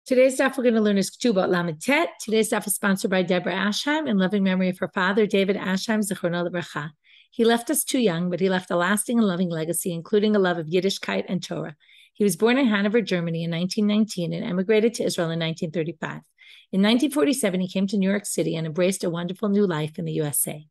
Today's daf we're going to learn is Ketubot Lamed Tet. Today's daf is sponsored by Deborah Ashheim in loving memory of her father, David Ashheim, Zichrono Livracha. He left us too young, but he left a lasting and loving legacy, including a love of Yiddishkeit and Torah. He was born in Hanover, Germany in 1919 and emigrated to Israel in 1935. In 1947, he came to New York City and embraced a wonderful new life in the USA.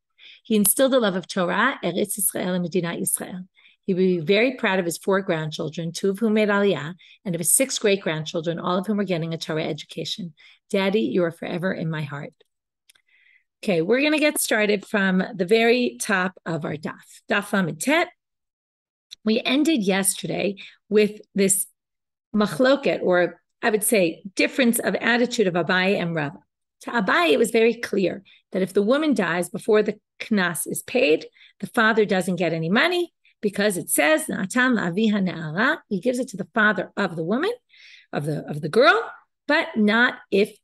He instilled a love of Torah, Eretz Yisrael, and Medinat Yisrael. He would be very proud of his 4 grandchildren, 2 of whom made Aliyah, and of his 6 great-grandchildren, all of whom are getting a Torah education. Daddy, you are forever in my heart. Okay, we're going to get started from the very top of our daf. Daf Lamed Tet. We ended yesterday with this machloket, or I would say difference of attitude of Abaye and Rava. To Abaye, it was very clear that if the woman dies before the knas is paid, the father doesn't get any money, because it says Natan la'aviha ne'ara, he gives it to the father of the woman, of the girl, but not if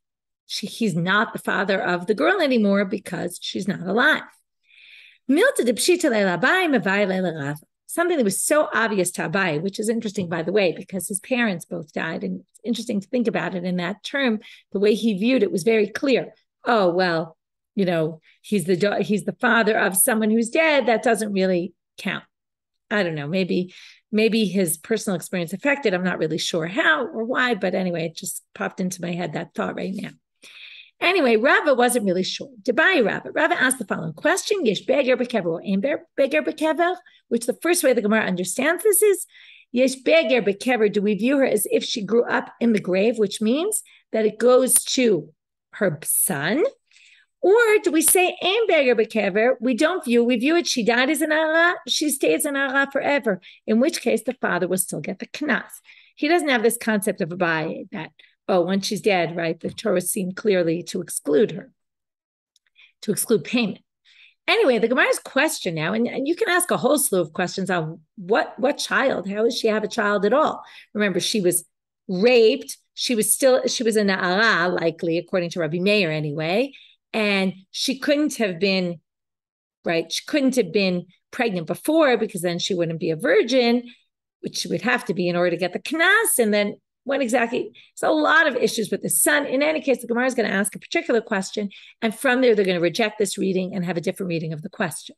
he's not the father of the girl anymore because she's not alive. Something that was so obvious to Abaye, which is interesting, by the way, because his parents both died, and it's interesting to think about it in that term. The way he viewed it was very clear. Oh, well, you know, he's the father of someone who's dead. That doesn't really count. I don't know, maybe his personal experience affected. I'm not really sure how or why, but anyway, it just popped into my head, that thought right now. Anyway, Rava wasn't really sure. Debai Rava. Rava asked the following question: Yesh beger bekever or ein beger bekever? Which the first way the Gemara understands this is Yesh beger bekever. Do we view her as if she grew up in the grave, which means that it goes to her son? Or do we say ein beger bekever? We view it, she died as an ara, she stays an ara forever, in which case the father will still get the knas. He doesn't have this concept of Abaye that, oh, once she's dead, right, the Torah seemed clearly to exclude her, to exclude payment. Anyway, the Gemara's question now, and you can ask a whole slew of questions on what child, how does she have a child at all? Remember, she was raped, she was an ara, likely, according to Rabbi Meir anyway, and she couldn't have been, right, she couldn't have been pregnant before because then she wouldn't be a virgin, which she would have to be in order to get the knas. And then when exactly, there's a lot of issues with the son. In any case, the Gemara is going to ask a particular question, and from there, they're going to reject this reading and have a different reading of the question.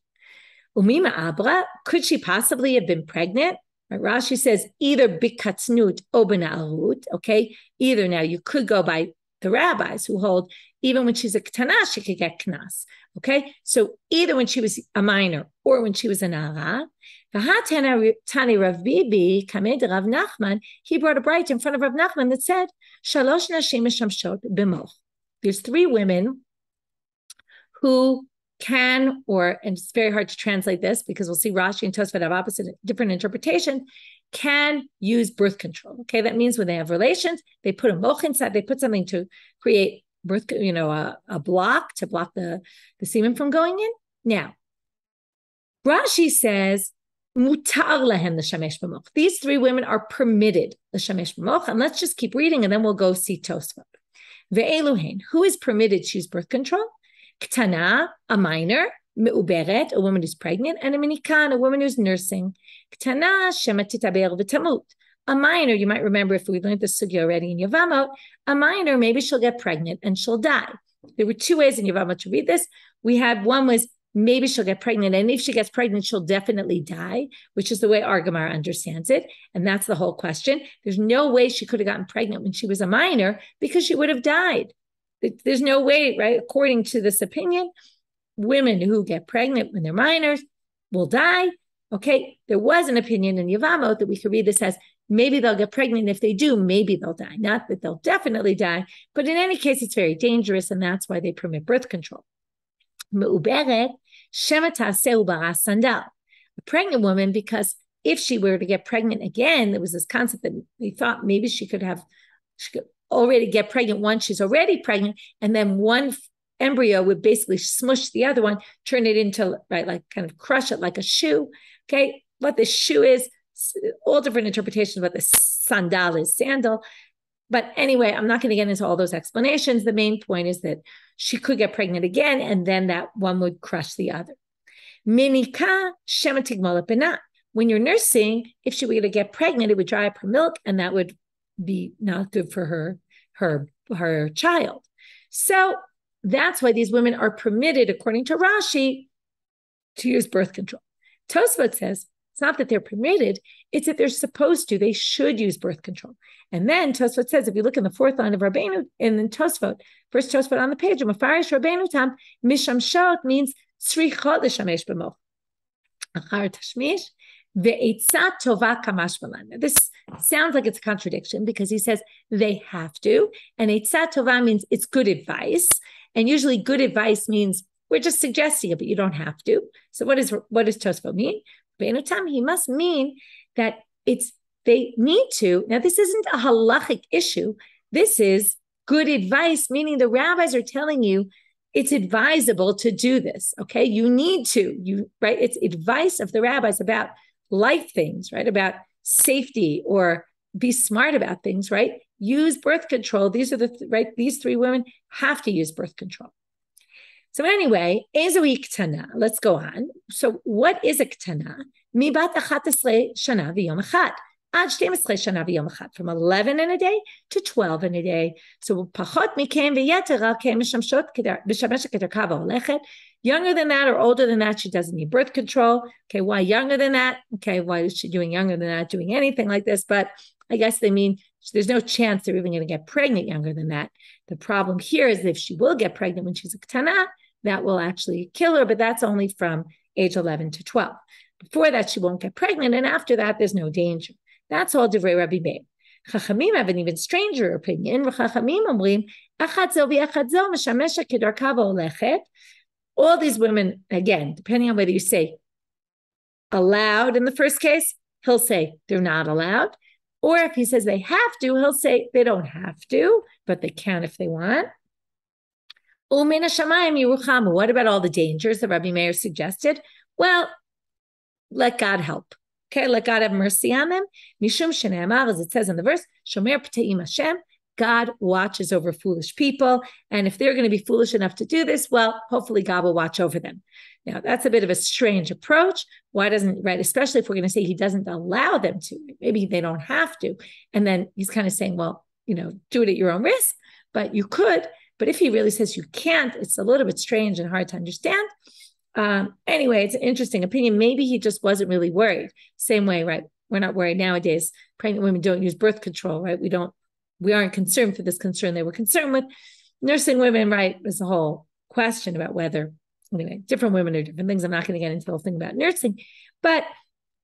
Umima Abra, could she possibly have been pregnant? Right, Rashi says either bikatznut or bena'arut, okay? Either now you could go by the rabbis who hold even when she's a ketana, she could get knas. Okay, so either when she was a minor or when she was an ara. Tani Rav Bibi kamed Rav Nachman. He brought a bright in front of Rav Nachman that said, "Shalosh nashim meshamshot b'moch." There's 3 women who can, and it's very hard to translate this because we'll see Rashi and Tosfot have different interpretations, can use birth control. Okay, that means when they have relations, they put a moch inside, they put something to create birth, a block to block the semen from going in. Now, Rashi says, mutar lahem l'shamesh b'moch. These 3 women are permitted l'shamesh b'moch, and let's just keep reading, and then we'll go see Tosfot. Ve'eluhen, who is permitted to use birth control? Ktana, a minor, me'uberet, a woman who's pregnant, and a minikan, a woman who's nursing. Ktana, shema titaber v'tamut. A minor, you might remember if we learned this sugya already in Yevamot, a minor, maybe she'll get pregnant and she'll die. There were 2 ways in Yevamot to read this. We had one was maybe she'll get pregnant, and if she gets pregnant, she'll definitely die, which is the way our Gemara understands it. And that's the whole question. There's no way she could have gotten pregnant when she was a minor because she would have died. There's no way, right? According to this opinion, women who get pregnant when they're minors will die. Okay, there was an opinion in Yevamot that we could read this as maybe they'll get pregnant. If they do, maybe they'll die. Not that they'll definitely die, but in any case, it's very dangerous, and that's why they permit birth control. Me'uberet, shema ta'aseh u'bara sandal. A pregnant woman, because if she were to get pregnant again, there was this concept that they thought maybe she could already get pregnant once she's already pregnant, and then one embryo would basically smush the other one, turn it into, right, like kind of crush it like a shoe. Okay, what the shoe is, all different interpretations of what the sandal. But anyway, I'm not going to get into all those explanations. The main point is that she could get pregnant again, and then that one would crush the other. Minika shema tigmol benat. When you're nursing, if she were to get pregnant, it would dry up her milk, and that would be not good for her her child. So that's why these women are permitted, according to Rashi, to use birth control. Tosfot says it's not that they're permitted, it's that they're supposed to. They should use birth control. And then Tosfot says, if you look in the fourth line of Rabbeinu, and then Tosfot, first Tosfot on the page, Mafarish Rabbeinu Tam, Mishamshot means Srichot L'Shamesh B'moch. Achar Tashmish, Ve'etzat Tova Kamash Balan. This sounds like it's a contradiction because he says they have to, and Eitzat Tova means it's good advice, and usually good advice means we're just suggesting it, but you don't have to. So what does Tosfot mean? He must mean that they need to. Now, this isn't a halachic issue. This is good advice, meaning the rabbis are telling you it's advisable to do this. Okay, you need to. Right? It's advice of the rabbis about life things, right? About safety or be smart about things, right? Use birth control. These are these three women have to use birth control. So anyway, ezoi ktana. Let's go on. So what is a ktana? Mibat 11 shana v'yom echad. Ad 12 shana v'yom echad. From 11 in a day to 12 in a day. So pachot mikem v'yeter al kem mishamshot b'shameshet kedarka v'olechet. Younger than that or older than that, she doesn't need birth control. Okay, why younger than that? Okay, why is she doing younger than that, doing anything like this? But I guess they mean there's no chance they're even going to get pregnant younger than that. The problem here is if she will get pregnant when she's a ktana, that will actually kill her, but that's only from age 11 to 12. Before that, she won't get pregnant, and after that, there's no danger. That's all Divrei Rabbi Meir. Chachamim have an even stranger opinion. Chachamim omrim, echad zo v'echad zo meshamesha kedarka v'olechet. All these women, again, depending on whether you say allowed in the first case, he'll say they're not allowed. Or if he says they have to, he'll say they don't have to, but they can if they want. What about all the dangers that Rabbi Meir suggested? Well, let God help. Okay, let God have mercy on them. Mishum shene'amar, as it says in the verse, Shomer p'teim Hashem, God watches over foolish people. And if they're going to be foolish enough to do this, well, hopefully God will watch over them. Now, that's a bit of a strange approach. Why doesn't, right, especially if we're going to say he doesn't allow them to, maybe they don't have to. And then he's kind of saying, well, do it at your own risk, but you could. But if he really says you can't, it's a little bit strange and hard to understand. Anyway, it's an interesting opinion. Maybe he just wasn't really worried. Same way, right? We're not worried nowadays. Pregnant women don't use birth control, right? We aren't concerned for this concern they were concerned with. Nursing women, right? There's a whole question about whether, anyway, different women are different things. I'm not going to get into the whole thing about nursing, but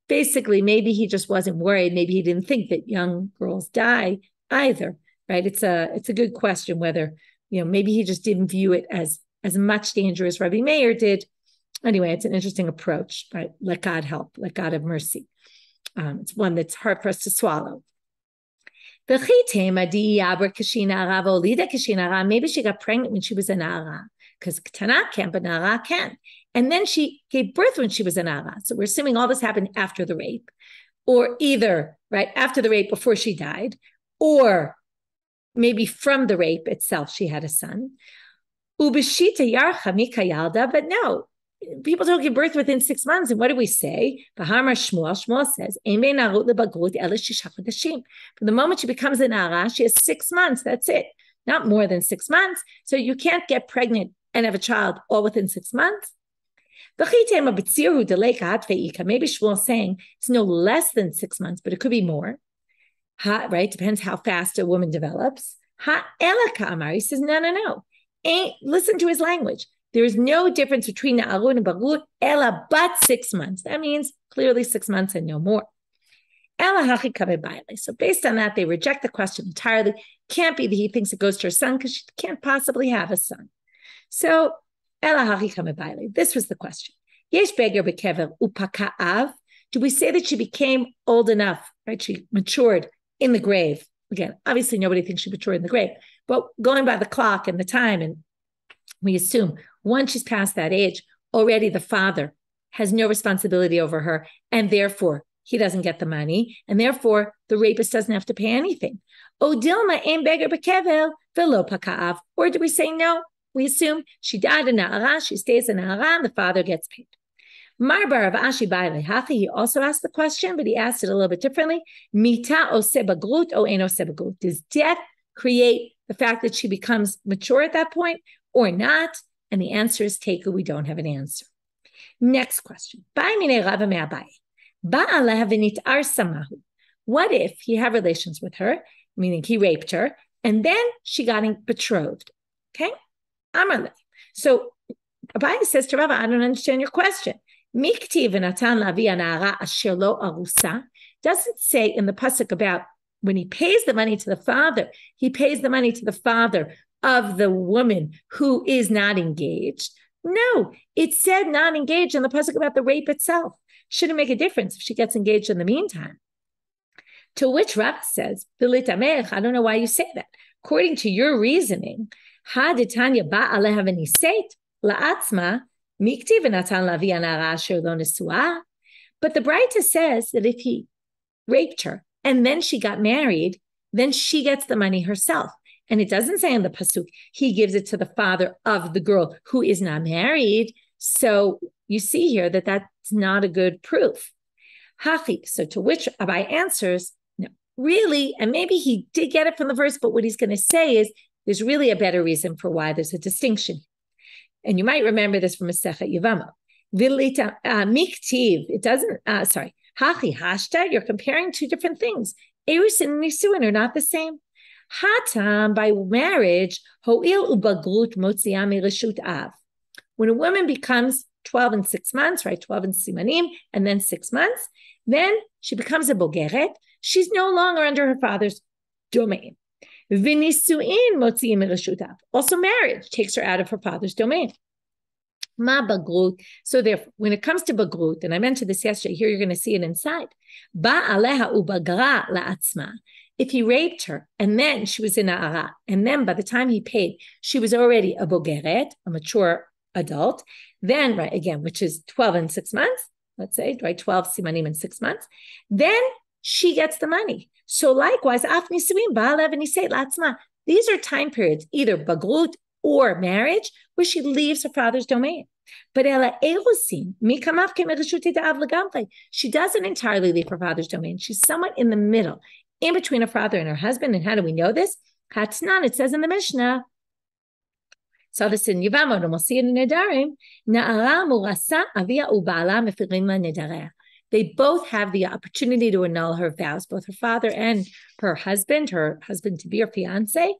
basically maybe he just wasn't worried. Maybe he didn't think that young girls die either, right? It's a good question whether, maybe he just didn't view it as much danger as Rabbi Meir did. Anyway, it's an interesting approach, right? Let God help. Let God have mercy. It's one that's hard for us to swallow. Maybe she got pregnant when she was a nara, because Ktana can't, but nara can. And then she gave birth when she was a nara. So we're assuming all this happened after the rape, or either, right, after the rape before she died, or maybe from the rape itself, she had a son. Ubishita yarcha mikayalda, but no, people don't give birth within 6 months. And what do we say? Shmuel says, from the moment she becomes an ara, she has 6 months. That's it. Not more than 6 months. So you can't get pregnant and have a child all within 6 months. Maybe Shmuel's saying it's no less than 6 months, but it could be more. Right? Depends how fast a woman develops. He says, no. Listen to his language. There is no difference between Na'arut and Barut, ela but 6 months. That means clearly 6 months and no more. So based on that, they reject the question entirely. Can't be that he thinks it goes to her son because she can't possibly have a son. So this was the question. Do we say that she became old enough, right? She matured in the grave. Again, obviously nobody thinks she matured in the grave, but going by the clock and the time, and we assume once she's past that age, already the father has no responsibility over her, and therefore he doesn't get the money, and therefore the rapist doesn't have to pay anything. Or do we say no? We assume she died in Na'ara, she stays in Na'ara, and the father gets paid. Marbar of Ashi Baile Hachi, he also asked the question, but he asked it a little bit differently. Mita ose bagrut o ein ose bagrut. Does death create the fact that she becomes mature at that point or not? And the answer is Teku. We don't have an answer. Next question. What if he had relations with her, meaning he raped her, and then she got betrothed? Okay? Amarle. So Abaye says to Rava, I don't understand your question. Doesn't say in the pasuk about when he pays the money to the father, he pays the money to the father of the woman who is not engaged. No, it said not engaged in the pasuk about the rape itself. Shouldn't make a difference if she gets engaged in the meantime. To which Rav says, I don't know why you say that. According to your reasoning, but the Braita says that if he raped her and then she got married, then she gets the money herself. And it doesn't say in the pasuk, he gives it to the father of the girl who is not married. So you see here that that's not a good proof. Hachi. So to which Abai answers, no, really, and maybe he did get it from the verse, but what he's going to say is there's really a better reason for why there's a distinction. And you might remember this from Masechet Yevamot. Miktiv, it doesn't, Hachi hashta, you're comparing two different things. Erusin and Nisuin are not the same. Hatam, by marriage, ho'il ubagrut motziami reshut av. When a woman becomes 12 and 6 months, right, 12 and simanim, and then 6 months, then she becomes a bogeret. She's no longer under her father's domain. V'nisuin motziim reshut av. Also marriage takes her out of her father's domain. Ma bagrut. So therefore, when it comes to bagrut, and I mentioned this yesterday, here you're going to see it inside. Ba aleha ubagra la'atzma. If he raped her and then she was in A'ara, and then by the time he paid, she was already a bogeret, a mature adult, then, right, again, which is 12 and 6 months, let's say, right, 12 simanim in 6 months, then she gets the money. So likewise, af nisuim, ba'alev nisei la'atzma. These are time periods, either bagrut or marriage, where she leaves her father's domain. But she doesn't entirely leave her father's domain. She's somewhat in the middle, in between her father and her husband. And how do we know this? Hatnan, it says in the Mishnah. So this in Yevamot, and we'll see it in Nedarim. They both have the opportunity to annul her vows, both her father and her husband to be her fiance.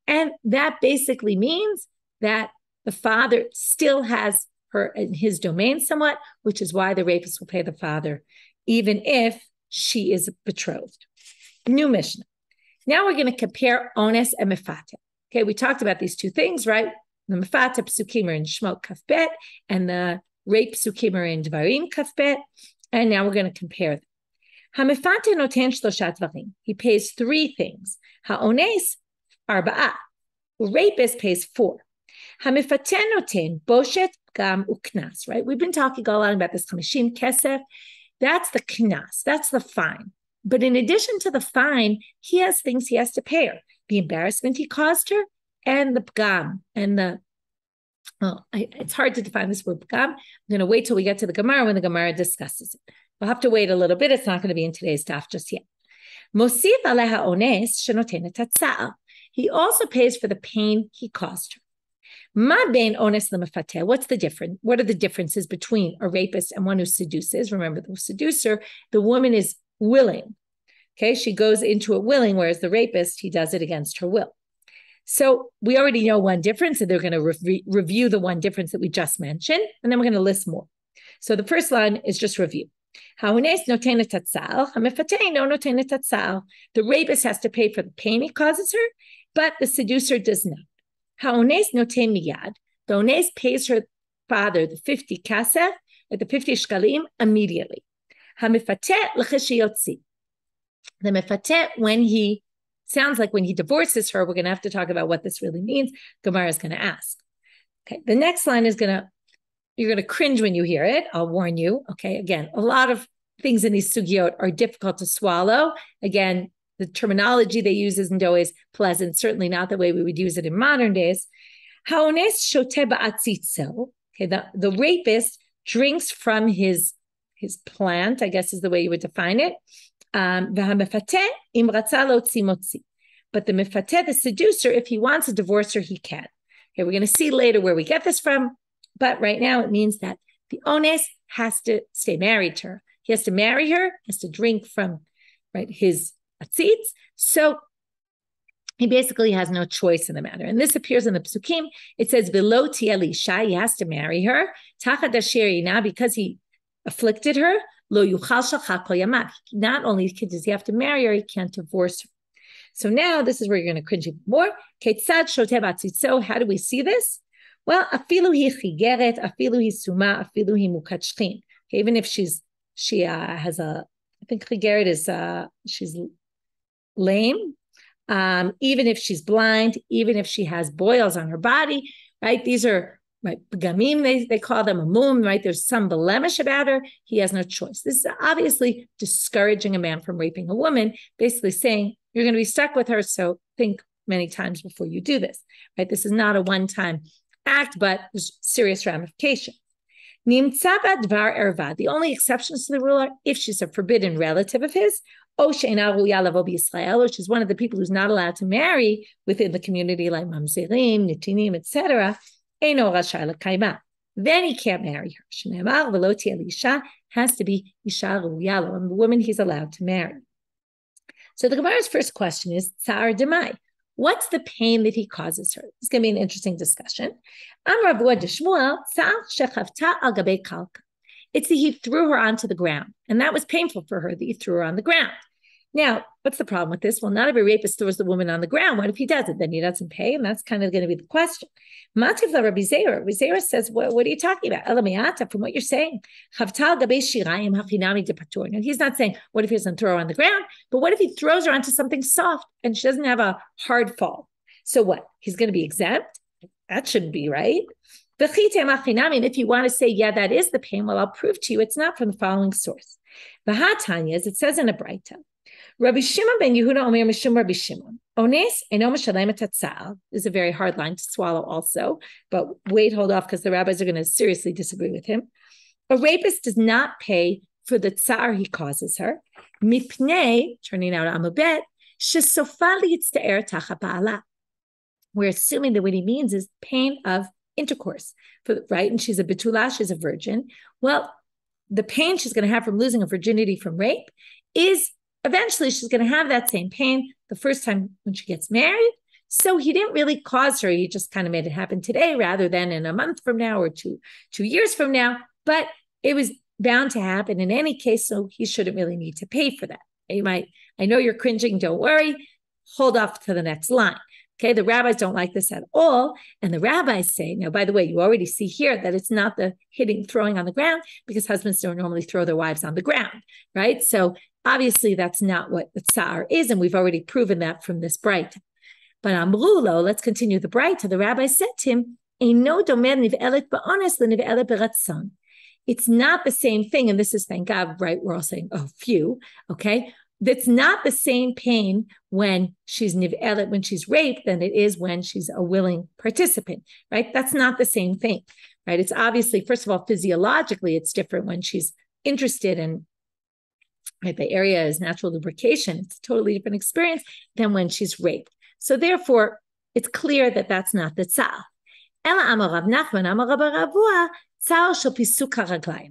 And that basically means that the father still has her in his domain somewhat, which is why the rapist will pay the father, even if she is betrothed. New Mishnah. Now we're going to compare ones and mefate. Okay, we talked about these two things, right? The mefate psukim are in Shmot Kaf Bet, and the rape psukim are in Dvarim Kaf Bet. And now we're going to compare them. Hamefate noten shloshat dvarim. He pays 3 things. Ha'ones arba'ah. Rapist pays 4. Hamefate noten boshet gam uknas. Right? We've been talking a lot about this chamishim kesef. That's the knas. That's the fine. But in addition to the fine, he has things he has to pay her. The embarrassment he caused her, and the pgam, and it's hard to define this word pgam. I'm going to wait till we get to the Gemara when the Gemara discusses it. We'll have to wait a little bit. It's not going to be in today's daf just yet. Mosiv aleha ones shenotenet hatza'ah. He also pays for the pain he caused her. Ma bein ones lemefate. What's the difference? What are the differences between a rapist and one who seduces? Remember, the seducer, the woman is willing. Okay, she goes into it willing, whereas the rapist, he does it against her will. So we already know one difference, and they're going to review the one difference that we just mentioned, and then we're going to list more. So the first line is just review. The rapist has to pay for the pain he causes her, but the seducer does not. The ones pays her father the 50 kasef, at the 50 shkalim, immediately. The mefate, when he sounds like when he divorces her, we're going to have to talk about what this really means. Gemara is going to ask. Okay, the next line is you're going to cringe when you hear it. I'll warn you. Okay, again, a lot of things in these sugyot are difficult to swallow. Again, the terminology they use isn't always pleasant, certainly not the way we would use it in modern days. Okay, the rapist drinks from his plant, I guess is the way you would define it. But But the mifateh, the seducer, if he wants to divorce her, he can. Okay, we're going to see later where we get this from. But right now it means that the ones has to stay married to her. He has to marry her, has to drink from his atzitz. So he basically has no choice in the matter. And this appears in the Psukim. It says, V'lo ti'elisha, he has to marry her. Tachat asher because he afflicted her. Lo yuchal shachak kol yamav. Not only does he have to marry her, he can't divorce her. So now this is where you're going to cringe even more. Ketzad shoteh b'atzitzo. How do we see this? Well, afilu hi chigeret, afilu hi suma, afilu hi mukat shchin. Even if she has a, I think chigeret is she's lame. Even if she's blind, even if she has boils on her body, right? These are begamim, they call them a mum, right? There's some blemish about her. He has no choice. This is obviously discouraging a man from raping a woman, basically saying you're going to be stuck with her. So think many times before you do this, right? This is not a one-time act, but there's serious ramifications. The only exceptions to the rule are if she's a forbidden relative of his, or she's one of the people who's not allowed to marry within the community, like mamzerim, nitinim, etc. Then he can't marry her. Has to be isha ru'ya, and the woman he's allowed to marry. So the Gemara's first question is tsar demai. What's the pain that he causes her? It's going to be an interesting discussion. It's that he threw her onto the ground, and that was painful for her that he threw her on the ground. Now, what's the problem with this? Well, not every rapist throws the woman on the ground. What if he does it? Then he doesn't pay, and that's kind of going to be the question. Rabbi Zera says, what are you talking about? From what you're saying. And he's not saying, what if he doesn't throw her on the ground? But what if he throws her onto something soft and she doesn't have a hard fall? So what? He's going to be exempt? That shouldn't be right. And if you want to say, yeah, that is the pain, well, I'll prove to you it's not from the following source. It says in a Braita, Rabbi Shimon ben Yehuda Omer Mishum Rabbi Shimon. Ones eno mishalem et hatzal is a very hard line to swallow also, but hold off because the rabbis are going to seriously disagree with him. A rapist does not pay for the tsar he causes her. Mipnei, turning out Amubet, shesofali yitzta'er tacha ba'ala. We're assuming that what he means is pain of intercourse, right? And she's a betula, she's a virgin. Well, the pain she's going to have from losing her virginity from rape is eventually she's going to have that same pain the first time when she gets married. So he didn't really cause her. He just kind of made it happen today rather than in a month from now or two years from now. But it was bound to happen in any case, so he shouldn't really need to pay for that. I know you're cringing. Don't worry. Hold off to the next line. Okay, the rabbis don't like this at all. And the rabbis say, now, by the way, you already see here that it's not the throwing on the ground because husbands don't normally throw their wives on the ground, right? So obviously that's not what the tsar is. And we've already proven that from this Braita. But Amrulo, let's continue the Braita. The rabbi said to him, it's not the same thing. And this is, thank God, right? We're all saying, oh, phew, okay? That's not the same pain when she's niv'elet, when she's raped, than it is when she's a willing participant, right? That's not the same thing, right? It's obviously, first of all, physiologically, it's different when she's interested in, right, the area is natural lubrication. It's a totally different experience than when she's raped. So therefore, it's clear that that's not the tzal.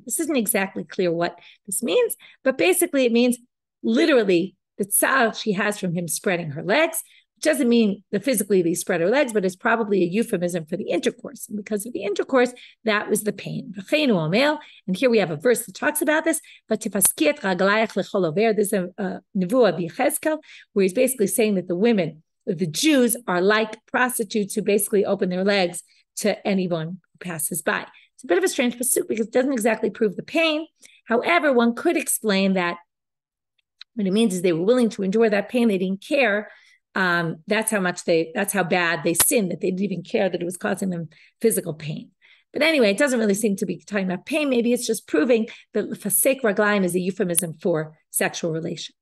This isn't exactly clear what this means, but basically it means literally the tzar she has from him spreading her legs, which doesn't mean that physically they spread her legs, but it's probably a euphemism for the intercourse. And because of the intercourse, that was the pain. And here we have a verse that talks about this. But there's a nevuah b'Yechezkel where he's basically saying that the women, the Jews, are like prostitutes who basically open their legs to anyone who passes by. It's a bit of a strange pasuk because it doesn't exactly prove the pain. However, one could explain that what it means is they were willing to endure that pain. They didn't care. That's how bad they sinned, that they didn't even care that it was causing them physical pain. But anyway, it doesn't really seem to be talking about pain. Maybe it's just proving that fasek raglayim is a euphemism for sexual relations.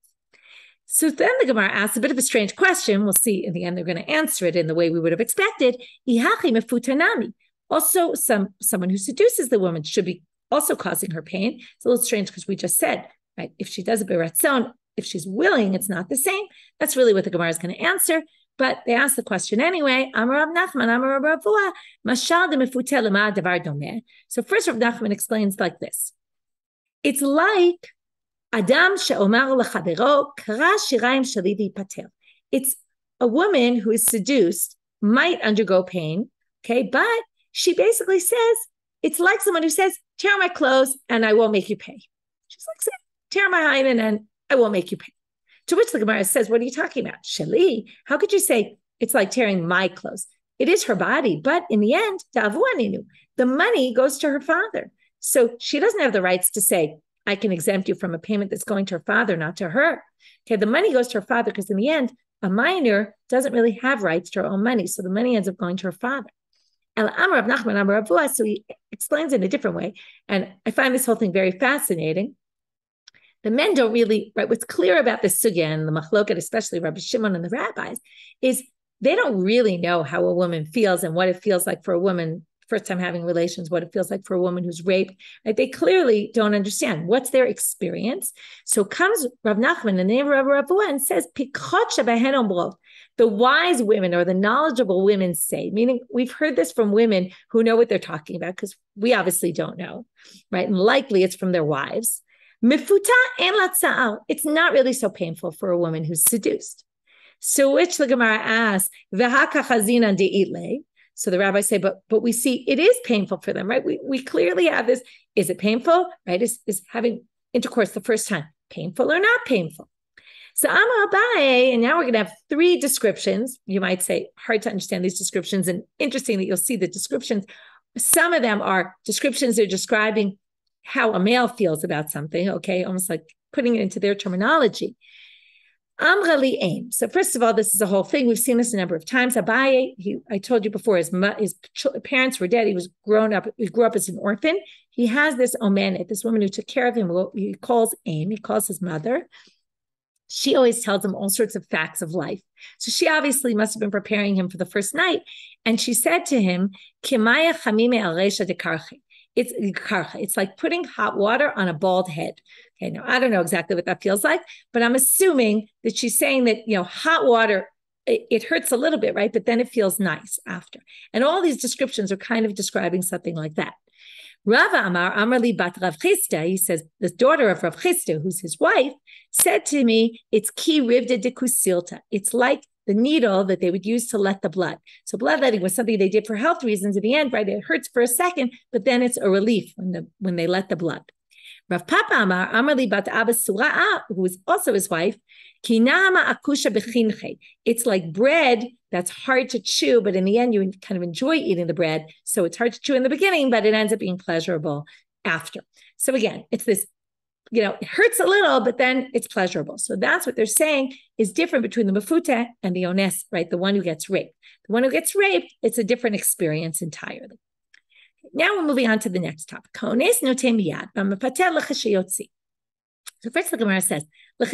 So then the Gemara asks a bit of a strange question. We'll see in the end they're going to answer it in the way we would have expected. Also, someone who seduces the woman should be also causing her pain. It's a little strange because we just said, right, if she does a beratzon, if she's willing, it's not the same. That's really what the Gemara is going to answer. But they ask the question anyway. So first Rav Nachman explains like this. It's like Adam she'omar lechavero kara shirayim shali v'yipater. It's a woman who is seduced, might undergo pain, okay, but she basically says, it's like someone who says, tear my clothes and I won't make you pay. She's like, tear my hymen and I won't make you pay. To which the Gemara says, what are you talking about? Shali, how could you say it's like tearing my clothes? It is her body, but in the end, the money goes to her father. So she doesn't have the rights to say, I can exempt you from a payment that's going to her father, not to her. Okay, the money goes to her father because in the end, a minor doesn't really have rights to her own money. So the money ends up going to her father. So he explains it in a different way. And I find this whole thing very fascinating. The men don't really, right? What's clear about the sugya and the machloket, especially Rabbi Shimon and the rabbis, is they don't really know how a woman feels and what it feels like for a woman first time having relations, what it feels like for a woman who's raped. Right? They clearly don't understand what's their experience. So comes Rav Nachman in the name of Rav Ravua and says, the wise women or the knowledgeable women say, meaning we've heard this from women who know what they're talking about because we obviously don't know, right? And likely it's from their wives. Mifuta en latza'al. It's not really so painful for a woman who's seduced. So which the Gemara asks, v'haka chazina de'itle. So the rabbis say, but we see it is painful for them, right? We clearly have this. Is it painful, right? Is having intercourse the first time painful or not painful? So Amar Abaye, and now we're going to have three descriptions. You might say, hard to understand these descriptions, and interesting that you'll see the descriptions. Some of them are descriptions that are describing how a male feels about something, okay? Almost like putting it into their terminology. Amrali aim. So first of all, this is a whole thing. We've seen this a number of times. Abaye, I told you before, his parents were dead. He grew up as an orphan. He has this omenet, this woman who took care of him, he calls aim, he calls his mother. She always tells him all sorts of facts of life. So she obviously must have been preparing him for the first night. And she said to him, Kimaya chamime al reisha de karche. It's like putting hot water on a bald head. Okay, now I don't know exactly what that feels like, but I'm assuming that she's saying that, hot water, it hurts a little bit, right? But then it feels nice after. And all these descriptions are kind of describing something like that. Rava Amar, Amrli bat Rav Chisda, he says, the daughter of Rav Chisda, who's his wife, said to me, it's ki rivda de kusilta. It's like the needle that they would use to let the blood. So bloodletting was something they did for health reasons. In the end, right, it hurts for a second, but then it's a relief when they let the blood. Rav Papa Amar, Amrli bat Abba Sura'a, who is also his wife, kinama akusha bechinche. It's like bread that's hard to chew, but in the end, you kind of enjoy eating the bread. So it's hard to chew in the beginning, but it ends up being pleasurable after. So again, it's this, it hurts a little, but then it's pleasurable. So that's what they're saying is different between the mefuteh and the ones, right? The one who gets raped. The one who gets raped, it's a different experience entirely. Now we're moving on to the next topic. So first the Gemara says, they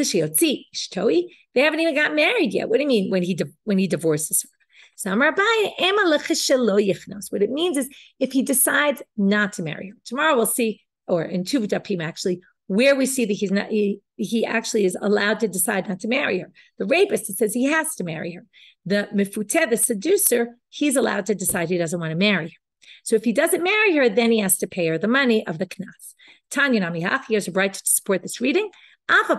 haven't even got married yet. What do you mean when he divorces her? So what it means is if he decides not to marry her. Tomorrow we'll see, or in two dapim actually, where we see that he actually is allowed to decide not to marry her. The rapist, it says he has to marry her. The mefuteh, the seducer, he's allowed to decide he doesn't want to marry her. So if he doesn't marry her, then he has to pay her the money of the knas. Tanya Namihach, he has a right to support this reading. Even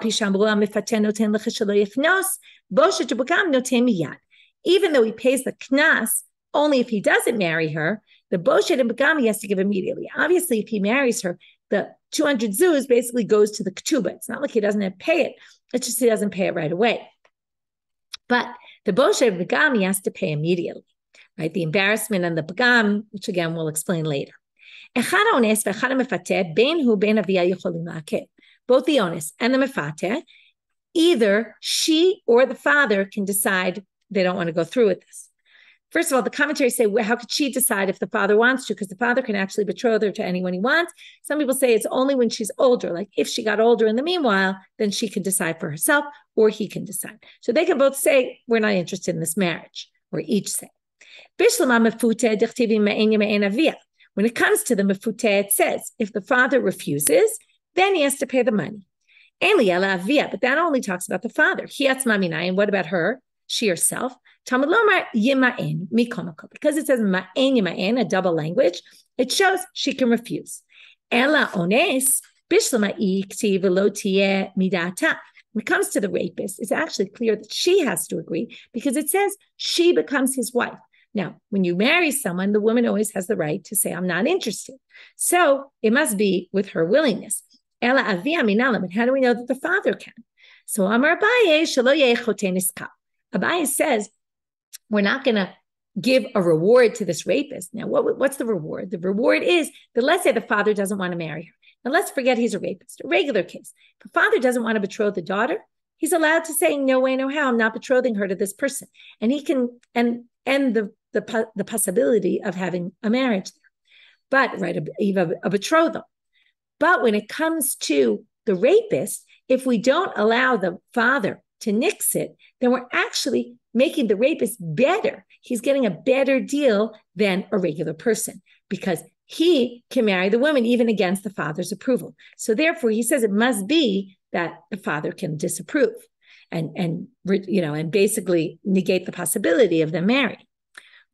though he pays the knas only if he doesn't marry her, the boshet and begam he has to give immediately. Obviously, if he marries her, the 200 zuz basically goes to the ketubot. It's not like he doesn't have to pay it. It's just he doesn't pay it right away. But the boshet and begam he has to pay immediately. Right, the embarrassment and the begam, which again we'll explain later. Both the onus and the mefateh, either she or the father can decide they don't want to go through with this. First of all, the commentaries say, well, how could she decide if the father wants to? Because the father can actually betroth her to anyone he wants. Some people say it's only when she's older. Like if she got older in the meanwhile, then she can decide for herself or he can decide. So they can both say, we're not interested in this marriage, or each say. When it comes to the mefuteh, it says, if the father refuses, then he has to pay the money. But that only talks about the father. And what about her? She herself. Talmud lomar yima'en mikomako. Because it says ma'en yima'en, a double language, it shows she can refuse. Ela ones bishlama'i k'tiv v'lo tieh midata. When it comes to the rapist, it's actually clear that she has to agree because it says she becomes his wife. Now, when you marry someone, the woman always has the right to say, I'm not interested. So it must be with her willingness. Ela avia minalam. And how do we know that the father can? So Amar Abaye shelo yeh choten iskal. Abaye says, we're not going to give a reward to this rapist. Now, what's the reward? The reward is that let's say the father doesn't want to marry her. Now, let's forget he's a rapist, a regular case. If the father doesn't want to betroth the daughter, he's allowed to say, no way, no how, I'm not betrothing her to this person. And he can end the possibility of having a marriage there. But, right, a betrothal. But when it comes to the rapist, if we don't allow the father to nix it, then we're actually making the rapist better. He's getting a better deal than a regular person because he can marry the woman even against the father's approval. So therefore, he says it must be that the father can disapprove and basically negate the possibility of them marrying.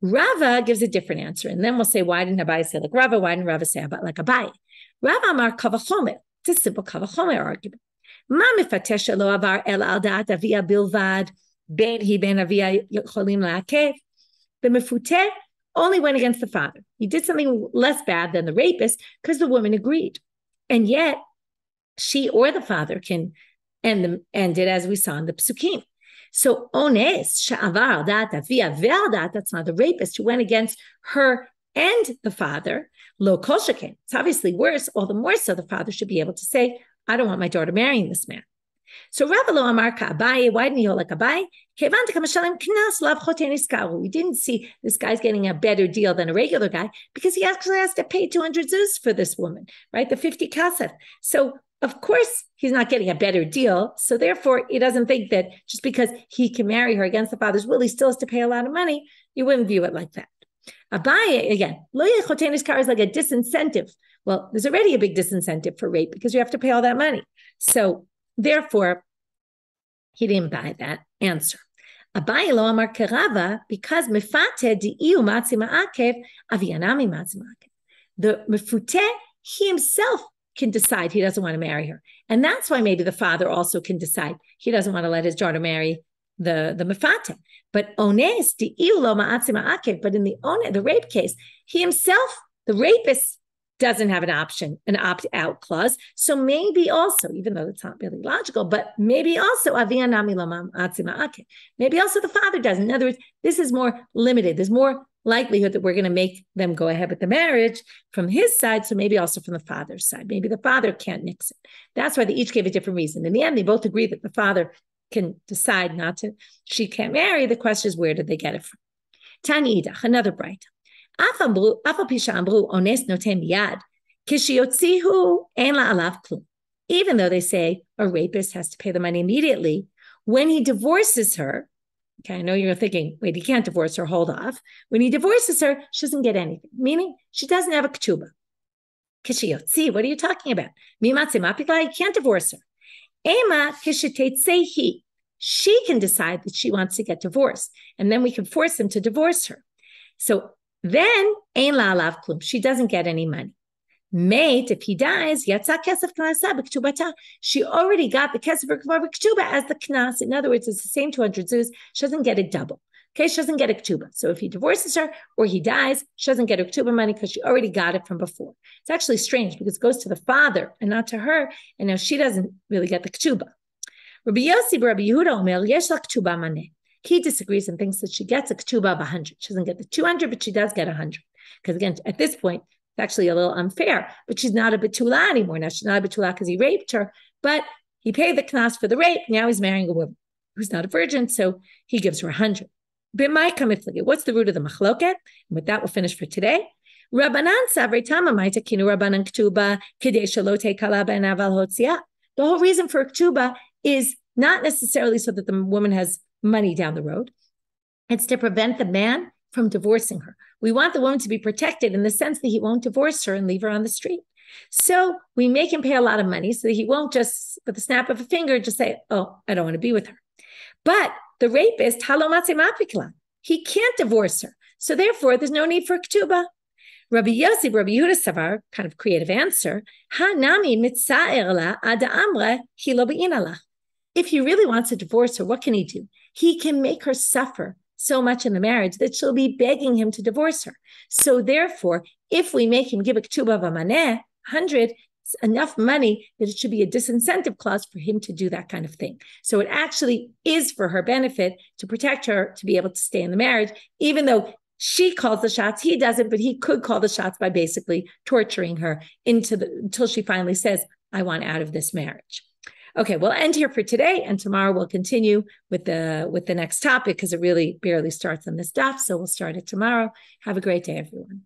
Rava gives a different answer, and then we'll say, why didn't Abaye say like Rava? Why didn't Rava say about like Abaye? Rava amar kavachomer. It's a simple kavachomer argument. Ma mifatesh lo avar el al da'at avia bilvad ben hi ben avia cholim la'akev. The mefuteh only went against the father. He did something less bad than the rapist because the woman agreed. And yet, she or the father can end it as we saw in the psukim. So, ones, sha'avar al-dat avia ve'al-dat, that's not the rapist who went against her and the father, lo kol sheken. It's obviously worse, all the more so the father should be able to say, I don't want my daughter marrying this man. So Rava lo amar ka'Abaye, why didn't he hold like Abaye? We didn't see this guy's getting a better deal than a regular guy because he actually has to pay 200 zuz for this woman, right? The 50 kasef. So of course he's not getting a better deal. So therefore he doesn't think that just because he can marry her against the father's will, he still has to pay a lot of money. You wouldn't view it like that. Abaye, again, lo yeh choten iskar is like a disincentive. Well, there's already a big disincentive for rape because you have to pay all that money. So therefore, he didn't buy that answer. Abaye lo amar kerava because mefate di'iu matzi ma'akev avianami matzi ma'akev. The mefute, he himself can decide he doesn't want to marry her. And that's why maybe the father also can decide he doesn't want to let his daughter marry the mefate. But ones di'iu lo ma'atzi ma'akev. But in the rape case, he himself, the rapist, doesn't have an opt-out clause. So maybe also, even though it's not really logical, but maybe also maybe also the father doesn't. In other words, this is more limited. There's more likelihood that we're going to make them go ahead with the marriage from his side. So maybe also from the father's side. Maybe the father can't nix it. That's why they each gave a different reason. In the end, they both agree that the father can decide not to. She can't marry. The question is, where did they get it from? Tani Idach, another bright. Even though they say a rapist has to pay the money immediately, when he divorces her, okay, I know you're thinking, wait, he can't divorce her, hold off. When he divorces her, she doesn't get anything, meaning she doesn't have a ketubah. What are you talking about? He can't divorce her. She can decide that she wants to get divorced, and then we can force him to divorce her. So then, ein la alav klum. She doesn't get any money. Mate, if he dies, yatsa kesef knasa b'ktubata. She already got the kesef b'ktuba as the knas. In other words, it's the same 200 zuz. She doesn't get it double. Okay, she doesn't get a ketubah. So if he divorces her or he dies, she doesn't get a ketubah money because she already got it from before. It's actually strange because it goes to the father and not to her, and now she doesn't really get the ketubah. Rabbi Yossi b'Rabbi Yehuda omer yesh la ketubah maneh. He disagrees and thinks that she gets a ketubah of 100. She doesn't get the 200, but she does get 100. Because again, at this point, it's actually a little unfair. But she's not a betula anymore. Now she's not a betula because he raped her, but he paid the knas for the rape. Now he's marrying a woman who's not a virgin, so he gives her 100. What's the root of the machloket? And with that, we'll finish for today. Rabbanan savrei tama ma'ita kinu rabbanan ketubah kedei shelo tekala ben aval hotzia. The whole reason for a ketubah is not necessarily so that the woman has money down the road. It's to prevent the man from divorcing her. We want the woman to be protected in the sense that he won't divorce her and leave her on the street. So we make him pay a lot of money so that he won't just, with the snap of a finger, just say, oh, I don't want to be with her. But the rapist, he can't divorce her. So therefore, there's no need for ketubah. Rabbi Yehuda Savar, kind of creative answer, if he really wants to divorce her, what can he do? He can make her suffer so much in the marriage that she'll be begging him to divorce her. So therefore, if we make him give a ketubah v'maneh, 100, it's enough money that it should be a disincentive clause for him to do that kind of thing. So it actually is for her benefit to protect her to be able to stay in the marriage, even though she calls the shots, he doesn't, but he could call the shots by basically torturing her until she finally says, I want out of this marriage. Okay, we'll end here for today, and tomorrow we'll continue with the next topic because it really barely starts on this daf. So we'll start it tomorrow. Have a great day, everyone.